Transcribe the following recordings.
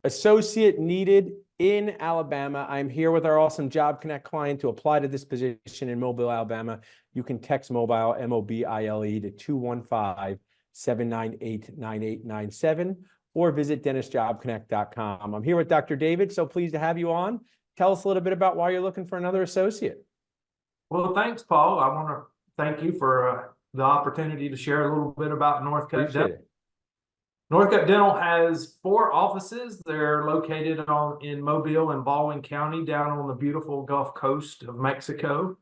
Associate needed in Alabama. I'm here with our awesome Job Connect client to apply to this position in Mobile, Alabama. You can text mobile, M-O-B-I-L-E, to 215-798-9897 or visit dentistjobconnect.com. I'm here with Dr. David. So pleased to have you on. Tell us a little bit about why you're looking for another associate. Well, thanks, Paul. I want to thank you for the opportunity to share a little bit about Northcutt Dental. Northcutt Dental has 4 offices. They're located in Mobile and Baldwin County, down on the beautiful Gulf Coast of Mexico.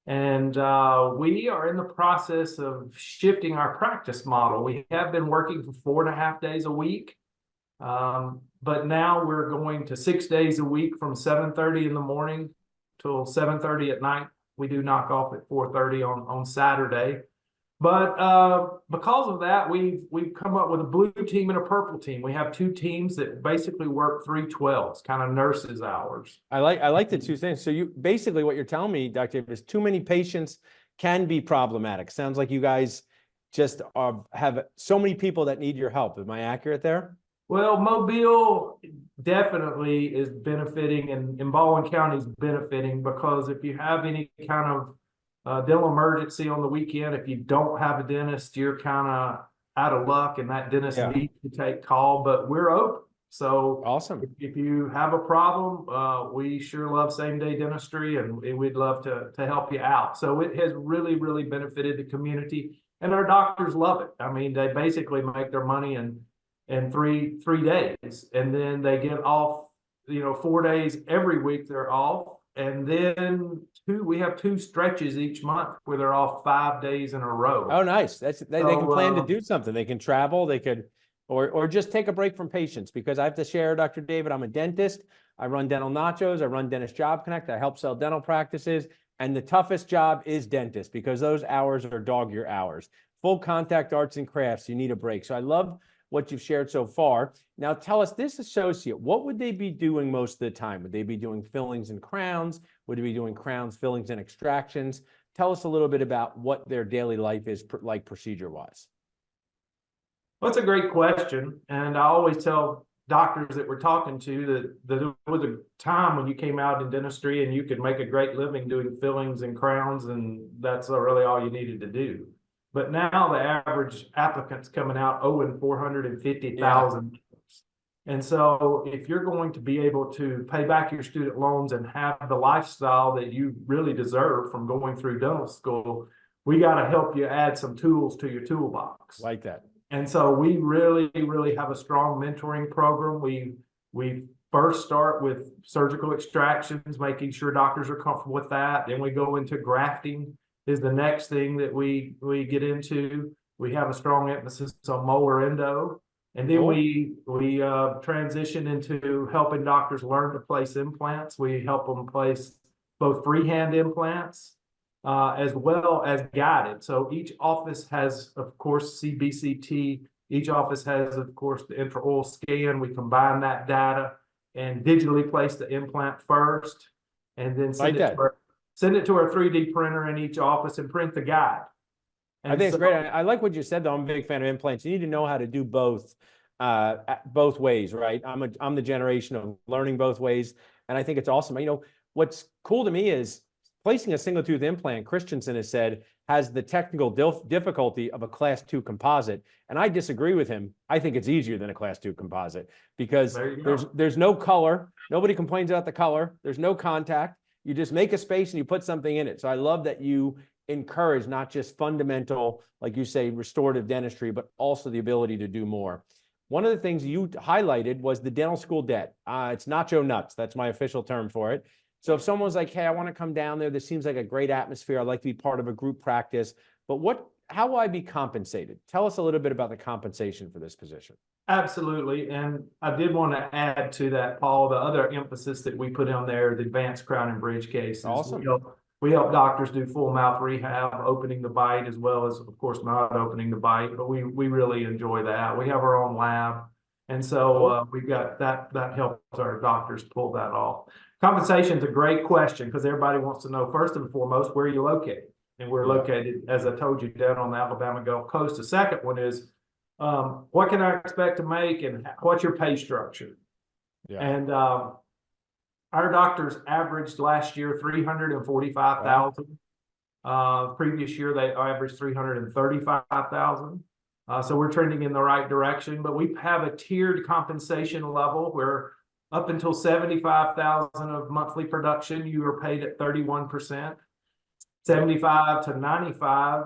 And we are in the process of shifting our practice model. We have been working for 4.5 days a week, but now we're going to 6 days a week from 7:30 in the morning till 7:30 at night. We do knock off at 4:30 on Saturday. But because of that, we've come up with a blue team and a purple team. We have 2 teams that basically work 3/12s, kind of nurses hours. I like the 2 things. So you basically, what you're telling me, Dr. David, is too many patients can be problematic. Sounds like you guys just have so many people that need your help. Am I accurate there? Well, Mobile definitely is benefiting, and Baldwin County is benefiting, because if you have any kind of dental emergency on the weekend, if you don't have a dentist, you're kind of out of luck, and that dentist needs to take call. But we're open. So awesome. If you have a problem, we sure love same-day dentistry, and we'd love to help you out. So it has really, really benefited the community, and our doctors love it. I mean, they basically make their money in 3 days, and then they get off, 4 days every week they're off. And then we have 2 stretches each month where they're off 5 days in a row. Oh, nice. They can plan to do something. They can travel. They could, or just take a break from patients. Because I have to share, Dr. David, I'm a dentist. I run Dental Nachos. I run Dentist Job Connect. I help sell dental practices. And the toughest job is dentist, because those hours are dog year hours. Full contact arts and crafts. You need a break. So I love what you've shared so far. Now tell us, this associate, what would they be doing most of the time? Would they be doing fillings and crowns? Would they be doing crowns, fillings, and extractions? Tell us a little bit about what their daily life is like procedure-wise. Well, that's a great question. And I always tell doctors that we're talking to that there was a time when you came out in dentistry and you could make a great living doing fillings and crowns, and that's really all you needed to do. But now the average applicant's coming out owing $450,000. And so if you're going to be able to pay back your student loans and have the lifestyle that you really deserve from going through dental school, we got to help you add some tools to your toolbox. Like that. And so we really, really have a strong mentoring program. We first start with surgical extractions, making sure doctors are comfortable with that. Then we go into grafting is the next thing that we get into. We have a strong emphasis on molar endo. And then we transition into helping doctors learn to place implants. We help them place both freehand implants as well as guided. So each office has, of course, CBCT. Each office has, of course, the intraoral scan. We combine that data and digitally place the implant first, and then send it to our 3D printer in each office and print the guide. And I think it's great. I like what you said, though. I'm a big fan of implants. You need to know how to do both ways, right? I'm the generation of learning both ways, and I think it's awesome. What's cool to me is placing a single tooth implant, Christensen has said, has the technical difficulty of a Class 2 composite, and I disagree with him. I think it's easier than a Class 2 composite, because there's no color. Nobody complains about the color. There's no contact. You just make a space and you put something in it. So I love that you encourage not just fundamental, like you say, restorative dentistry, but also the ability to do more. One of the things you highlighted was the dental school debt. It's nacho nuts. That's my official term for it. So if someone's like, hey, I want to come down there, this seems like a great atmosphere, I'd like to be part of a group practice, but how will I be compensated? Tell us a little bit about the compensation for this position. Absolutely. And I did want to add to that, Paul, the other emphasis that we put on there, the advanced crown and bridge cases. Awesome. We help doctors do full mouth rehab, opening the bite, as well as, of course, not opening the bite, but we really enjoy that. We have our own lab. And so we've got that helps our doctors pull that off. Compensation is a great question, because everybody wants to know, first and foremost, where you're located. And we're located, as I told you, down on the Alabama Gulf Coast. The second one is, what can I expect to make, and what's your pay structure? Yeah. And our doctors averaged last year 345,000. Previous year they averaged 335,000. So we're trending in the right direction, but we have a tiered compensation level where up until 75,000 of monthly production, you are paid at 31%. 75 to 95,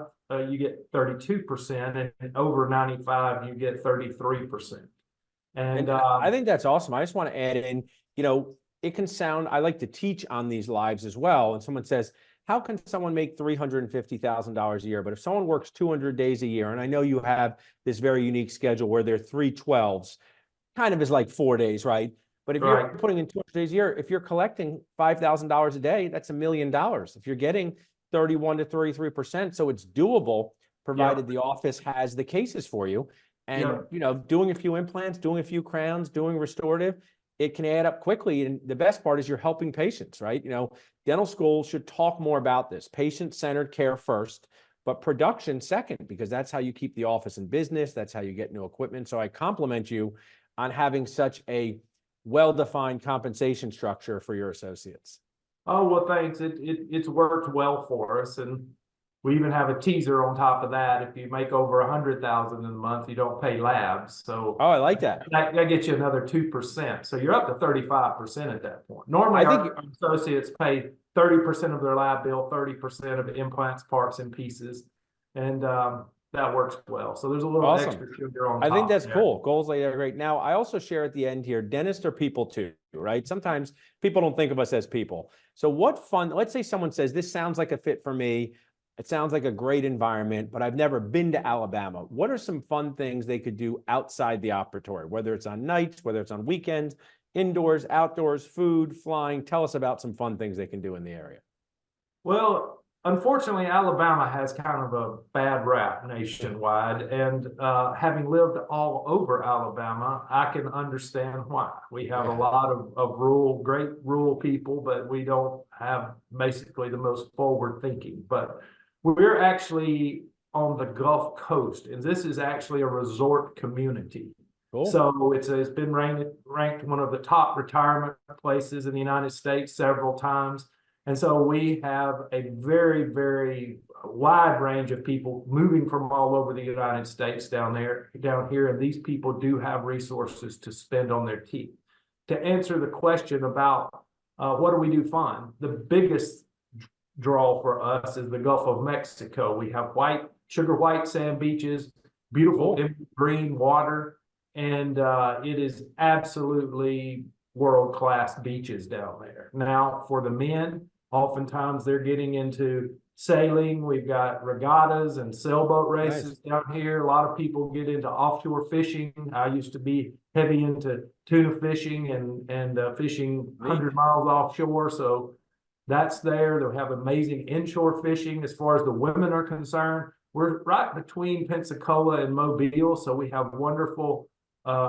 you get 32%, and over 95, you get 33%. And I think that's awesome. I just want to add in, you know, it can sound, I like to teach on these lives as well. And someone says, how can someone make $350,000 a year? But if someone works 200 days a year, and I know you have this very unique schedule where they're 312s, kind of is like 4 days, right? But if you're putting in 200 days a year, if you're collecting $5,000 a day, that's $1 million. If you're getting 31 to 33%, so it's doable, provided the office has the cases for you. And, you know, doing a few implants, doing a few crowns, doing restorative, it can add up quickly. And the best part is you're helping patients, right? You know, dental school should talk more about this. Patient-centered care first, but production second, because that's how you keep the office in business. That's how you get new equipment. So I compliment you on having such a well-defined compensation structure for your associates. Oh, well, thanks. It's worked well for us. And we even have a teaser on top of that. If you make over 100,000 in a month, you don't pay labs. So I like that. That gets you another 2%. So you're up to 35% at that point. Normally, our associates pay 30% of their lab bill, 30% of implants, parts, and pieces, and that works well. So there's a little extra sugar on top. I think that's cool. Goals like that are great. Now, I also share at the end here, dentists are people too, right? Sometimes people don't think of us as people. So what fun, let's say someone says, this sounds like a fit for me. It sounds like a great environment, but I've never been to Alabama. What are some fun things they could do outside the operatory, whether it's on nights, whether it's on weekends, indoors, outdoors, food, flying? Tell us about some fun things they can do in the area. Well, unfortunately, Alabama has kind of a bad rap nationwide. And having lived all over Alabama, I can understand why. We have a lot of great rural people, but we don't have basically the most forward thinking. But we're actually on the Gulf Coast, and this is actually a resort community. Cool. So it's been ranked one of the top retirement places in the United States several times. And so we have a very, very wide range of people moving from all over the United States down here, and these people do have resources to spend on their teeth. To answer the question about what do we do fun, the biggest draw for us is the Gulf of Mexico. We have sugar white sand beaches, beautiful green water, and it is absolutely world-class beaches down there. Now, for the men, oftentimes they're getting into sailing. We've got regattas and sailboat races down here. A lot of people get into offshore fishing. I used to be heavy into tuna fishing and fishing 100 miles offshore. So that's there. They'll have amazing inshore fishing. As far as the women are concerned, we're right between Pensacola and Mobile. So we have wonderful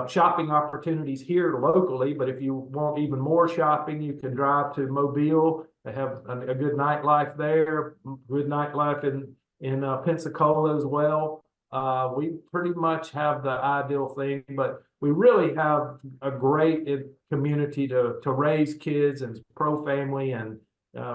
shopping opportunities here locally. But if you want even more shopping, you can drive to Mobile. They have a good nightlife there, good nightlife in Pensacola as well. We pretty much have the ideal thing, but we really have a great community to raise kids and pro-family, and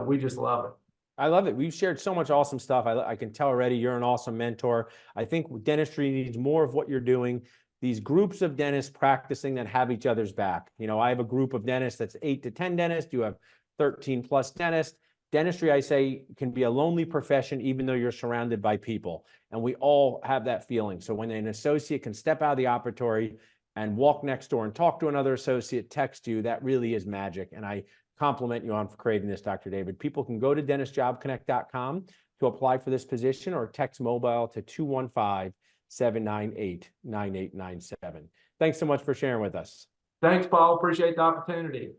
we just love it. I love it. We've shared so much awesome stuff. I can tell already you're an awesome mentor. I think dentistry needs more of what you're doing. These groups of dentists practicing that have each other's back. You know, I have a group of dentists that's 8 to 10 dentists. You have 13 plus dentists. Dentistry, I say, can be a lonely profession, even though you're surrounded by people. And we all have that feeling. So when an associate can step out of the operatory and walk next door and talk to another associate, text you, that really is magic. And I compliment you on for creating this, Dr. David. People can go to dentistjobconnect.com to apply for this position, or text mobile to 215-798-9897. Thanks so much for sharing with us. Thanks, Paul. Appreciate the opportunity.